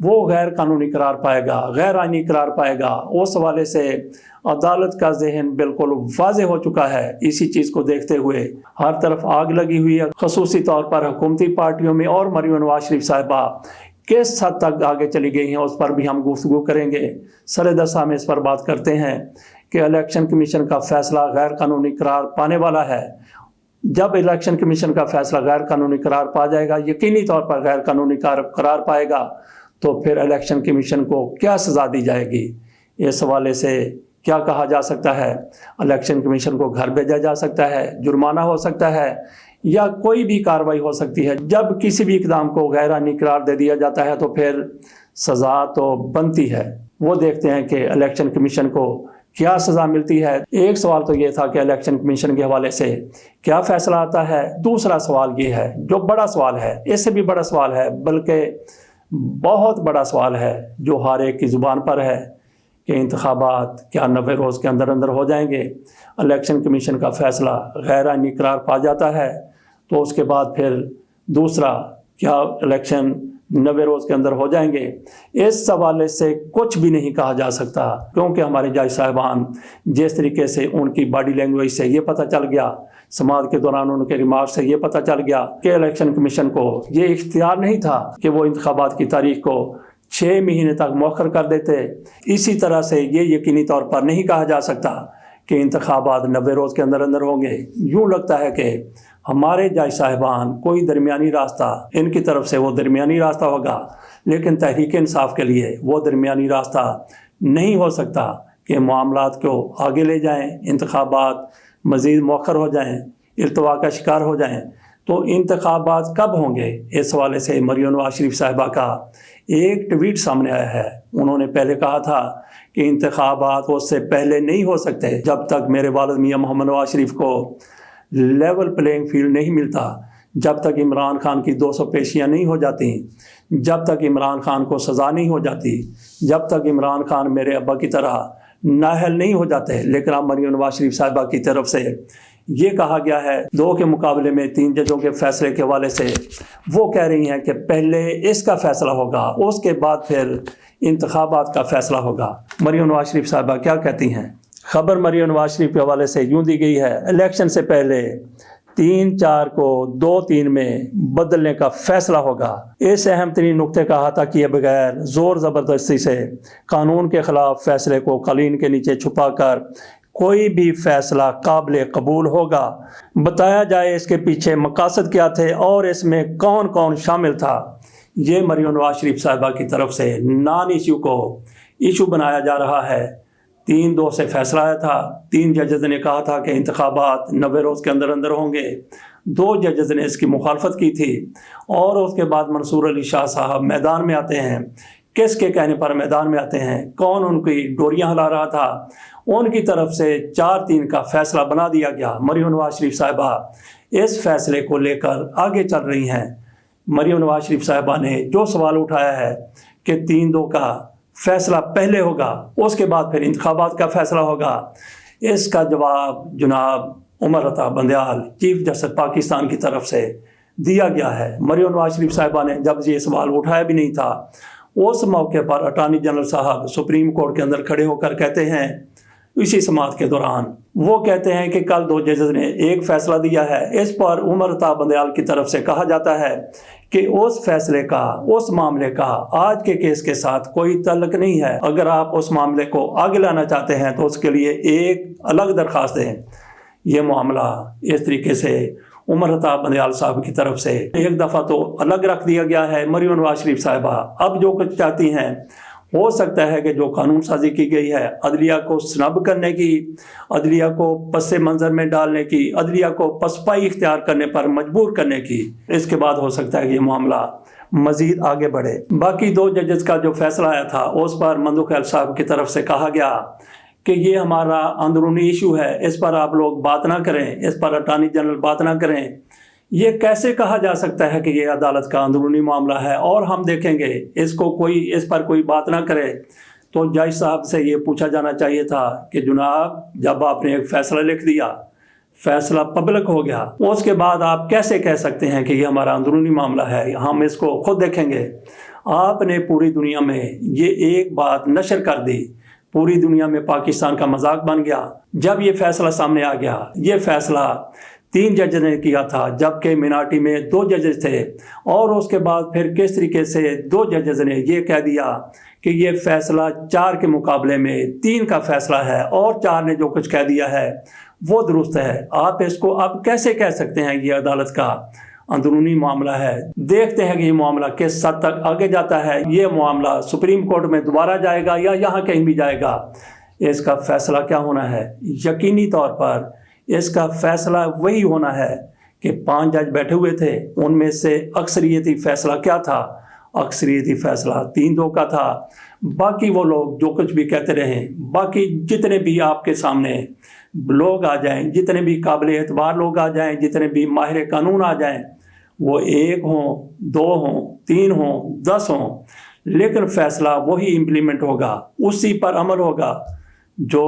وہ غیر قانونی قرار پائے گا، غیر آئینی قرار پائے گا۔ اس حوالے سے عدالت کا ذہن بالکل واضح ہو چکا ہے۔ اسی چیز کو دیکھتے ہوئے ہر طرف آگ لگی ہوئی ہے، خصوصی طور پر حکومتی پارٹیوں میں، اور مریم نواز شریف صاحبہ کس حد تک آگے چلی گئی ہیں اس پر بھی ہم گفتگو کریں گے۔ سر ہم اس پر بات کرتے ہیں کہ الیکشن کمیشن کا فیصلہ غیر قانونی قرار پانے والا ہے۔ جب الیکشن کمیشن کا فیصلہ غیر قانونی قرار پا جائے گا، یقینی طور پر غیر قانونی قرار پائے گا، تو پھر الیکشن کمیشن کو کیا سزا دی جائے گی؟ اس حوالے سے کیا کہا جا سکتا ہے؟ الیکشن کمیشن کو گھر بھیجا جا سکتا ہے، جرمانہ ہو سکتا ہے، یا کوئی بھی کارروائی ہو سکتی ہے۔ جب کسی بھی اقدام کو غیر آئینی قرار دے دیا جاتا ہے تو پھر سزا تو بنتی ہے۔ وہ دیکھتے ہیں کہ الیکشن کمیشن کو کیا سزا ملتی ہے۔ ایک سوال تو یہ تھا کہ الیکشن کمیشن کے حوالے سے کیا فیصلہ آتا ہے۔ دوسرا سوال یہ ہے، جو بڑا سوال ہے، اس سے بھی بڑا سوال ہے، بلکہ بہت بڑا سوال ہے، جو ہر ایک کی زبان پر ہے، کہ انتخابات کیا 90 روز کے اندر اندر ہو جائیں گے؟ الیکشن کمیشن کا فیصلہ غیر آئینی قرار پا جاتا ہے تو اس کے بعد پھر دوسرا کیا الیکشن 90 روز کے اندر ہو جائیں گے؟ اس حوالے سے کچھ بھی نہیں کہا جا سکتا، کیونکہ ہمارے جج صاحبان جس طریقے سے ان کی باڈی لینگویج سے یہ پتہ چل گیا، سماعت کے دوران ان کے ریمارک سے یہ پتہ چل گیا کہ الیکشن کمیشن کو یہ اختیار نہیں تھا کہ وہ انتخابات کی تاریخ کو 6 مہینے تک مؤخر کر دیتے۔ اسی طرح سے یہ یقینی طور پر نہیں کہا جا سکتا کہ انتخابات 90 روز کے اندر اندر ہوں گے۔ یوں لگتا ہے کہ ہمارے جج صاحبان کوئی درمیانی راستہ، ان کی طرف سے وہ درمیانی راستہ ہوگا، لیکن تحریک انصاف کے لیے وہ درمیانی راستہ نہیں ہو سکتا کہ معاملات کو آگے لے جائیں، انتخابات مزید مؤخر ہو جائیں، التوا کا شکار ہو جائیں۔ تو انتخابات کب ہوں گے؟ اس حوالے سے مریم نواز شریف صاحبہ کا ایک ٹویٹ سامنے آیا ہے۔ انہوں نے پہلے کہا تھا کہ انتخابات اس سے پہلے نہیں ہو سکتے جب تک میرے والد میاں محمد نواز شریف کو لیول پلینگ فیلڈ نہیں ملتا، جب تک عمران خان کی 200 پیشیاں نہیں ہو جاتی، جب تک عمران خان کو سزا نہیں ہو جاتی، جب تک عمران خان میرے ابا کی طرح نااہل نہیں ہو جاتے۔ لیکن اب مریم نواز شریف صاحبہ کی طرف سے یہ کہا گیا ہے 2 کے مقابلے میں 3 ججوں کے فیصلے کے حوالے سے، وہ کہہ رہی ہیں کہ پہلے اس کا فیصلہ ہوگا، اس کے بعد پھر انتخابات کا فیصلہ ہوگا۔ مریم نواز شریف صاحبہ کیا کہتی ہیں؟ خبر مریم نواز شریف کے حوالے سے یوں دی گئی ہے: الیکشن سے پہلے 3/4 کو 2/3 میں بدلنے کا فیصلہ ہوگا۔ اس اہم ترین نقطے کا احاطہ کیے بغیر زور زبردستی سے قانون کے خلاف فیصلے کو قالین کے نیچے چھپا کر کوئی بھی فیصلہ قابل قبول ہوگا۔ بتایا جائے اس کے پیچھے مقاصد کیا تھے اور اس میں کون کون شامل تھا۔ یہ مریم نواز شریف صاحبہ کی طرف سے نان ایشو کو ایشو بنایا جا رہا ہے۔ 3-2 سے فیصلہ آیا تھا، 3 ججز نے کہا تھا کہ انتخابات 90 روز کے اندر اندر ہوں گے، 2 ججز نے اس کی مخالفت کی تھی، اور اس کے بعد منصور علی شاہ صاحب میدان میں آتے ہیں۔ کس کے کہنے پر میدان میں آتے ہیں؟ کون ان کی ڈوریاں ہلا رہا تھا؟ ان کی طرف سے 4-3 کا فیصلہ بنا دیا گیا۔ مریم نواز شریف صاحبہ اس فیصلے کو لے کر آگے چل رہی ہیں۔ مریم نواز شریف صاحبہ نے جو سوال اٹھایا ہے کہ 3-2 کا فیصلہ پہلے ہوگا، اس کے بعد پھر انتخابات کا فیصلہ ہوگا، اس کا جواب جناب عمر عطا بندیال چیف جسٹس پاکستان کی طرف سے دیا گیا ہے۔ مریم نواز شریف صاحبہ نے جب یہ سوال اٹھایا بھی نہیں تھا، اس موقع پر اٹارنی جنرل صاحب سپریم کورٹ کے اندر کھڑے ہو کر کہتے ہیں، اسی سماعت کے دوران وہ کہتے ہیں کہ کل 2 ججز نے ایک فیصلہ دیا ہے۔ اس پر عمر عطا بندیال کی طرف سے کہا جاتا ہے کہ اس فیصلے کا، اس معاملے کا آج کے کیس کے ساتھ کوئی تعلق نہیں ہے۔ اگر آپ اس معاملے کو آگے لانا چاہتے ہیں تو اس کے لیے ایک الگ درخواست دیں۔ یہ معاملہ اس طریقے سے عمر عطا بندیال صاحب کی طرف سے ایک دفعہ تو الگ رکھ دیا گیا ہے۔ مریم نواز شریف صاحبہ اب جو کچھ چاہتی ہیں، ہو سکتا ہے کہ جو قانون سازی کی گئی ہے عدلیہ کو سنب کرنے کی، عدلیہ کو پس منظر میں ڈالنے کی، عدلیہ کو پسپائی اختیار کرنے پر مجبور کرنے کی، اس کے بعد ہو سکتا ہے کہ یہ معاملہ مزید آگے بڑھے۔ باقی 2 ججز کا جو فیصلہ آیا تھا، اس پر مندو خیل صاحب کی طرف سے کہا گیا کہ یہ ہمارا اندرونی ایشو ہے، اس پر آپ لوگ بات نہ کریں، اس پر اٹارنی جنرل بات نہ کریں۔ یہ کیسے کہا جا سکتا ہے کہ یہ عدالت کا اندرونی معاملہ ہے اور ہم دیکھیں گے، اس پر کوئی بات نہ کرے؟ تو جج صاحب سے یہ پوچھا جانا چاہیے تھا کہ جناب، جب آپ نے ایک فیصلہ لکھ دیا، فیصلہ پبلک ہو گیا، اس کے بعد آپ کیسے کہہ سکتے ہیں کہ یہ ہمارا اندرونی معاملہ ہے، ہم اس کو خود دیکھیں گے؟ آپ نے پوری دنیا میں یہ ایک بات نشر کر دی، پوری دنیا میں پاکستان کا مذاق بن گیا جب یہ فیصلہ سامنے آ گیا۔ یہ فیصلہ 3 ججز نے کیا تھا، جبکہ مناٹی میں 2 ججز تھے، اور اس کے بعد پھر کس طریقے سے 2 ججز نے یہ کہہ دیا کہ یہ فیصلہ 4 کے مقابلے میں 3 کا فیصلہ ہے، اور 4 نے جو کچھ کہہ دیا ہے وہ درست ہے۔ آپ اس کو اب کیسے کہہ سکتے ہیں یہ عدالت کا اندرونی معاملہ ہے؟ دیکھتے ہیں کہ یہ معاملہ کس حد تک آگے جاتا ہے۔ یہ معاملہ سپریم کورٹ میں دوبارہ جائے گا یا یہاں کہیں بھی جائے گا، اس کا فیصلہ کیا ہونا ہے؟ یقینی طور پر اس کا فیصلہ وہی ہونا ہے کہ 5 جج بیٹھے ہوئے تھے، ان میں سے اکثریتی فیصلہ کیا تھا؟ اکثریتی فیصلہ 3-2 کا تھا۔ باقی وہ لوگ جو کچھ بھی کہتے رہیں، باقی جتنے بھی آپ کے سامنے لوگ آ جائیں، جتنے بھی قابل اعتبار لوگ آ جائیں، جتنے بھی ماہر قانون آ جائیں، وہ 1 ہوں، 2 ہوں، 3 ہوں، 10 ہوں، لیکن فیصلہ وہی امپلیمنٹ ہوگا، اسی پر عمل ہوگا جو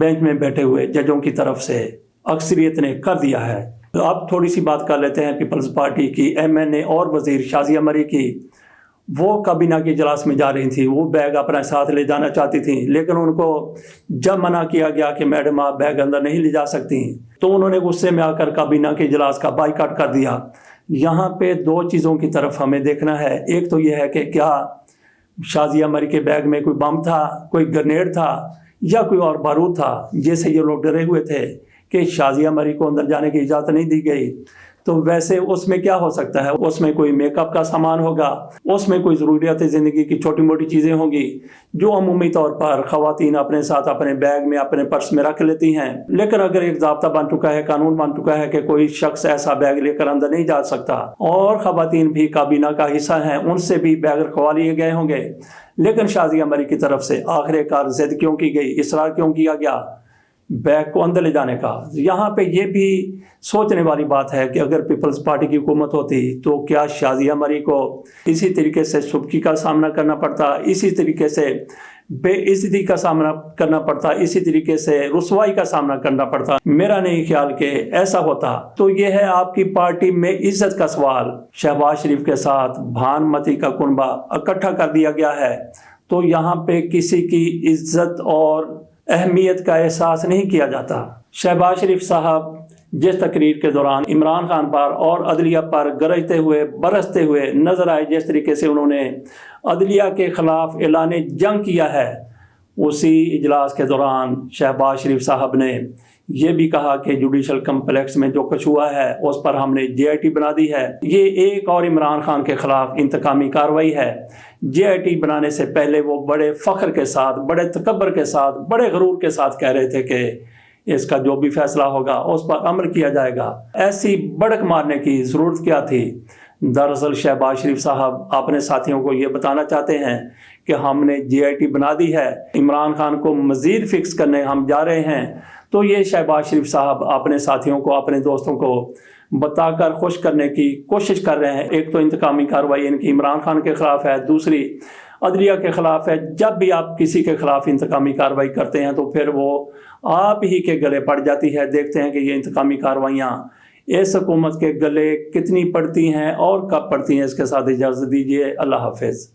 بینچ میں بیٹھے ہوئے ججوں کی طرف سے اکثریت نے کر دیا ہے۔ اب تھوڑی سی بات کر لیتے ہیں پیپلز پارٹی کی ایم این اے اور وزیر شازیہ مری کی۔ وہ کابینہ کے اجلاس میں جا رہی تھیں، وہ بیگ اپنے ساتھ لے جانا چاہتی تھیں، لیکن ان کو جب منع کیا گیا کہ میڈم آپ بیگ اندر نہیں لے جا سکتی، تو انہوں نے غصے میں آ کر کابینہ کے اجلاس کا بائیکاٹ کر دیا۔ یہاں پہ 2 چیزوں کی طرف ہمیں دیکھنا ہے۔ ایک تو یہ ہے کہ کیا شازیہ مری کے بیگ میں کوئی بم تھا، کوئی گرنیڈ تھا، یا کوئی اور بارود تھا، جیسے یہ لوگ ڈرے ہوئے تھے کہ شازیہ مری کو اندر جانے کی اجازت نہیں دی گئی۔ تو ویسے اس میں کیا ہو سکتا ہے؟ اس میں کوئی میک اپ کا سامان ہوگا، اس میں کوئی ضروریات زندگی کی چھوٹی موٹی چیزیں ہوں گی جو عمومی طور پر خواتین اپنے ساتھ اپنے بیگ میں اپنے پرس میں رکھ لیتی ہیں۔ لیکن اگر ایک ضابطہ بن چکا ہے، قانون بن چکا ہے کہ کوئی شخص ایسا بیگ لے کر اندر نہیں جا سکتا، اور خواتین بھی کابینہ کا حصہ ہیں، ان سے بھی بیگ رکھوا لیے گئے ہوں گے، لیکن شازیہ مری کی طرف سے آخر کار ضد کیوں کی گئی، اصرار کیوں کیا گیا بیگ کو اندر لے جانے کا؟ یہاں پہ یہ بھی سوچنے والی بات ہے کہ اگر پیپلز پارٹی کی حکومت ہوتی تو کیا شازیہ مری کو اسی طریقے سے سبکی کا سامنا کرنا پڑتا، اسی طریقے سے بے عزتی کا سامنا کرنا پڑتا، اسی طریقے سے رسوائی کا سامنا کرنا پڑتا؟ میرا نہیں خیال کہ ایسا ہوتا۔ تو یہ ہے آپ کی پارٹی میں عزت کا سوال۔ شہباز شریف کے ساتھ بھانمتی کا کنبہ اکٹھا کر دیا گیا ہے، تو یہاں پہ کسی کی عزت اور اہمیت کا احساس نہیں کیا جاتا۔ شہباز شریف صاحب جس تقریر کے دوران عمران خان پر اور عدلیہ پر گرجتے ہوئے برستے ہوئے نظر آئے، جس طریقے سے انہوں نے عدلیہ کے خلاف اعلان جنگ کیا ہے، اسی اجلاس کے دوران شہباز شریف صاحب نے یہ بھی کہا کہ جوڈیشل کمپلیکس میں جو کچھ ہوا ہے اس پر ہم نے JIT بنا دی ہے۔ یہ ایک اور عمران خان کے خلاف انتقامی کارروائی ہے۔ JIT بنانے سے پہلے وہ بڑے فخر کے ساتھ، بڑے تکبر کے ساتھ، بڑے غرور کے ساتھ کہہ رہے تھے کہ اس کا جو بھی فیصلہ ہوگا اس پر عمل کیا جائے گا۔ ایسی بڑک مارنے کی ضرورت کیا تھی؟ دراصل شہباز شریف صاحب اپنے ساتھیوں کو یہ بتانا چاہتے ہیں کہ ہم نے JIT بنا دی ہے، عمران خان کو مزید فکس کرنے ہم جا رہے ہیں۔ تو یہ شہباز شریف صاحب اپنے ساتھیوں کو، اپنے دوستوں کو بتا کر خوش کرنے کی کوشش کر رہے ہیں۔ ایک تو انتقامی کارروائی ان کی عمران خان کے خلاف ہے، دوسری عدلیہ کے خلاف ہے۔ جب بھی آپ کسی کے خلاف انتقامی کارروائی کرتے ہیں تو پھر وہ آپ ہی کے گلے پڑ جاتی ہے۔ دیکھتے ہیں کہ یہ انتقامی کارروائیاں اس حکومت کے گلے کتنی پڑتی ہیں اور کب پڑتی ہیں۔ اس کے ساتھ اجازت دیجیے، اللہ حافظ۔